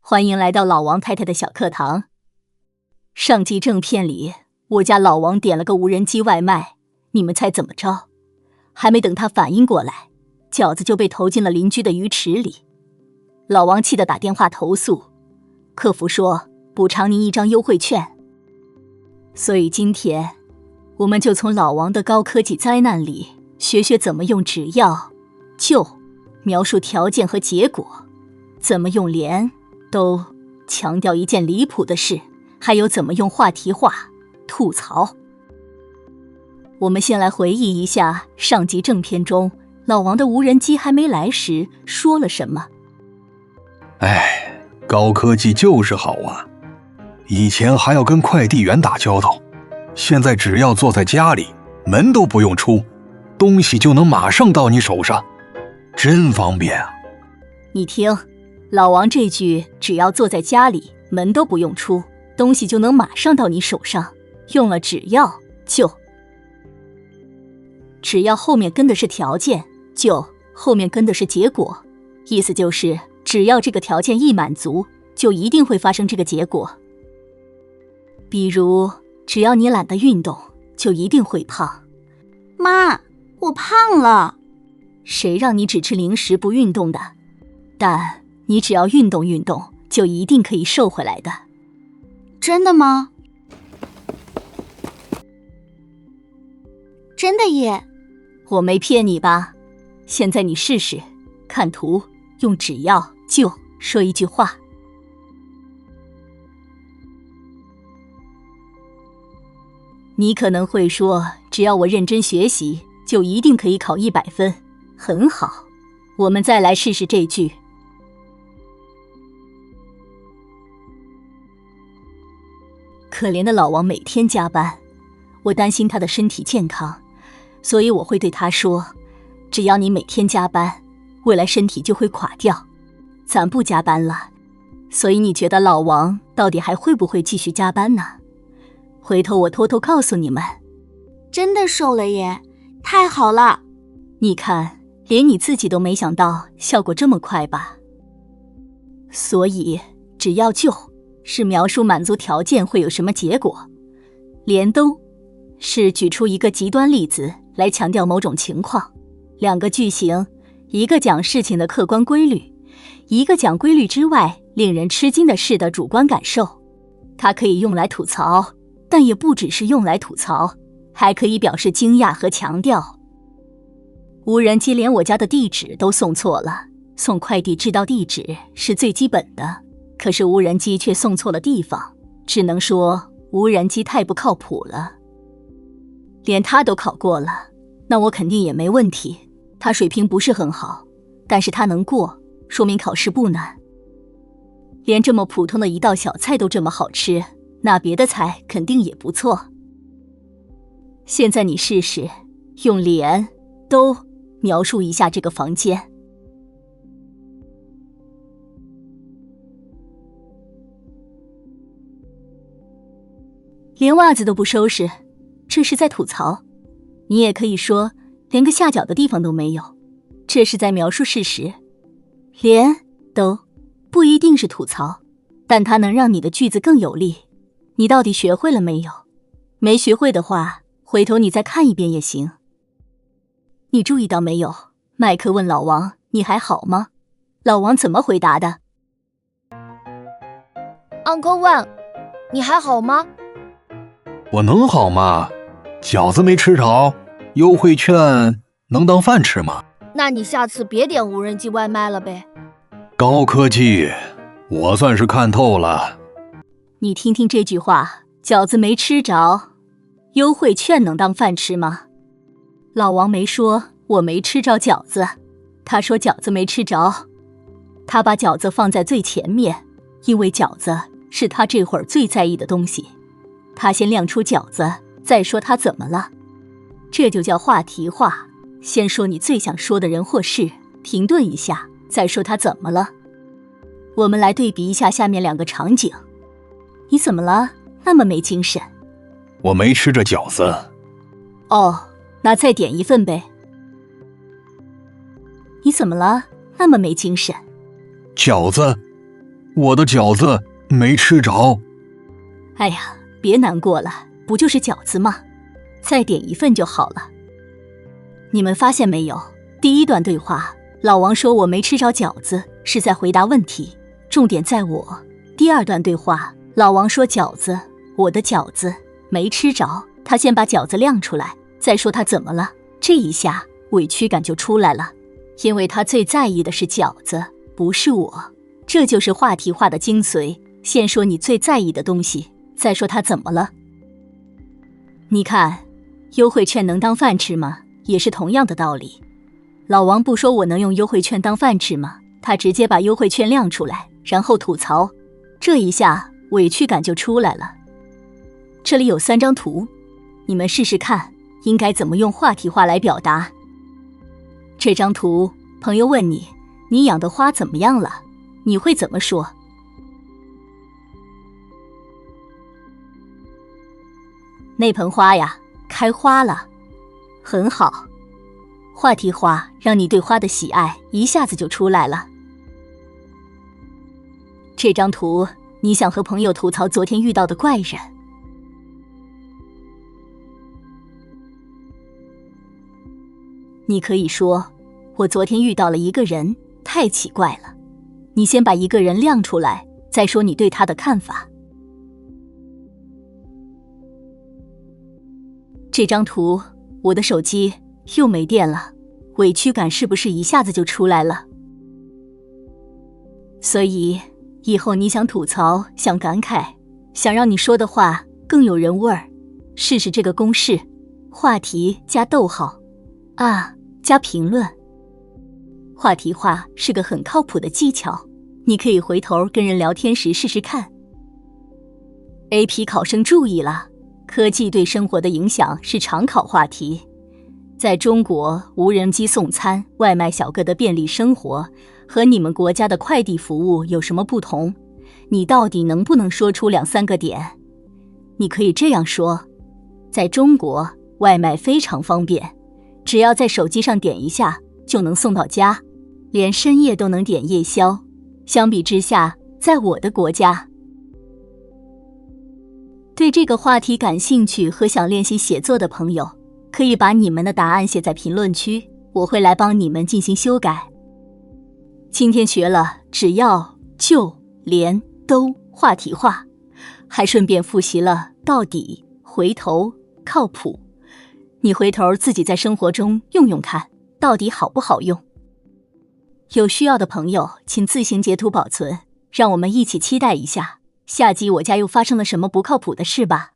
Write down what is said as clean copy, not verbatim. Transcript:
欢迎来到老王太太的小课堂。上集正片里，我家老王点了个无人机外卖，你们猜怎么着？还没等他反应过来，饺子就被投进了邻居的鱼池里。老王气得打电话投诉，客服说补偿您1张优惠券。所以今天，我们就从老王的高科技灾难里学学怎么用只要、就描述条件和结果，怎么用连都强调一件离谱的事，还有怎么用话题化吐槽。我们先来回忆一下上集正片中老王的无人机还没来时说了什么。高科技就是好啊，以前还要跟快递员打交道，现在只要坐在家里，门都不用出，东西就能马上到你手上，真方便啊。你听，老王这句只要坐在家里，门都不用出，东西就能马上到你手上，用了只要、就。只要后面跟的是条件，就后面跟的是结果，意思就是只要这个条件一满足，就一定会发生这个结果。比如只要你懒得运动，就一定会胖。妈，我胖了。谁让你只吃零食不运动的？但你只要运动运动，就一定可以瘦回来的。真的吗？真的耶。我没骗你吧？现在你试试，看图，用只要、就说一句话。你可能会说，只要我认真学习，就一定可以考100分。很好，我们再来试试这句。可怜的老王每天加班，我担心他的身体健康，所以我会对他说，只要你每天加班，未来身体就会垮掉。咱不加班了，所以你觉得老王到底还会不会继续加班呢？回头我偷偷告诉你们。真的瘦了耶，太好了。你看，连你自己都没想到效果这么快吧？所以只要就是描述满足条件会有什么结果，连都是举出一个极端例子来强调某种情况。两个句型，一个讲事情的客观规律，一个讲规律之外令人吃惊的事的主观感受。它可以用来吐槽，但也不只是用来吐槽，还可以表示惊讶和强调。无人机连我家的地址都送错了，送快递知道地址是最基本的，可是无人机却送错了地方，只能说无人机太不靠谱了。连他都考过了，那我肯定也没问题。他水平不是很好，但是他能过，说明考试不难。连这么普通的一道小菜都这么好吃，那别的菜肯定也不错。现在你试试用连都描述一下这个房间。连袜子都不收拾，这是在吐槽。你也可以说连个下脚的地方都没有，这是在描述事实。连都不一定是吐槽，但它能让你的句子更有力。你到底学会了没有？没学会的话，回头你再看一遍也行。你注意到没有？麦克问老王，你还好吗？老王怎么回答的？ Uncle Wang， 你还好吗？我能好吗？饺子没吃着，优惠券能当饭吃吗？那你下次别点无人机外卖了呗。高科技，我算是看透了。你听听这句话，饺子没吃着，优惠券能当饭吃吗？老王没说我没吃着饺子，他说饺子没吃着。他把饺子放在最前面，因为饺子是他这会儿最在意的东西。他先亮出饺子，再说他怎么了。这就叫话题化，先说你最想说的人或事，停顿一下，再说他怎么了。我们来对比一下下面2个场景。你怎么了？那么没精神？我没吃着饺子。哦，那再点一份呗。你怎么了？那么没精神？饺子我的饺子没吃着。哎呀，别难过了，不就是饺子吗？再点一份就好了。你们发现没有，第一段对话，老王说我没吃着饺子，是在回答问题，重点在我。第二段对话，老王说饺子，我的饺子没吃着，他先把饺子亮出来，再说他怎么了。这一下委屈感就出来了，因为他最在意的是饺子，不是我。这就是话题化的精髓，先说你最在意的东西，再说他怎么了。你看，优惠券能当饭吃吗？也是同样的道理。老王不说我能用优惠券当饭吃吗？他直接把优惠券亮出来，然后吐槽，这一下委屈感就出来了。这里有3张图，你们试试看，应该怎么用话题化来表达。这张图，朋友问你，你养的花怎么样了？你会怎么说？那盆花呀，开花了。很好，话题化让你对花的喜爱一下子就出来了。这张图，你想和朋友吐槽昨天遇到的怪人。你可以说，我昨天遇到了一个人，太奇怪了。你先把一个人亮出来，再说你对他的看法。这张图，我的手机又没电了，委屈感是不是一下子就出来了？所以以后你想吐槽，想感慨，想让你说的话更有人味儿，试试这个公式：话题加逗号啊加评论。话题化是个很靠谱的技巧，你可以回头跟人聊天时试试看。AP 考生注意了，科技对生活的影响是常考话题。在中国，无人机送餐、外卖小哥的便利生活和你们国家的快递服务有什么不同？你到底能不能说出2、3个点？你可以这样说：在中国，外卖非常方便，只要在手机上点一下就能送到家，连深夜都能点夜宵。相比之下，在我的国家，对这个话题感兴趣和想练习写作的朋友，可以把你们的答案写在评论区，我会来帮你们进行修改。今天学了只要、就、连、都话题化，还顺便复习了到底、回头、靠谱。你回头自己在生活中用用看，到底好不好用？有需要的朋友请自行截图保存，让我们一起期待一下下集我家又发生了什么不靠谱的事吧。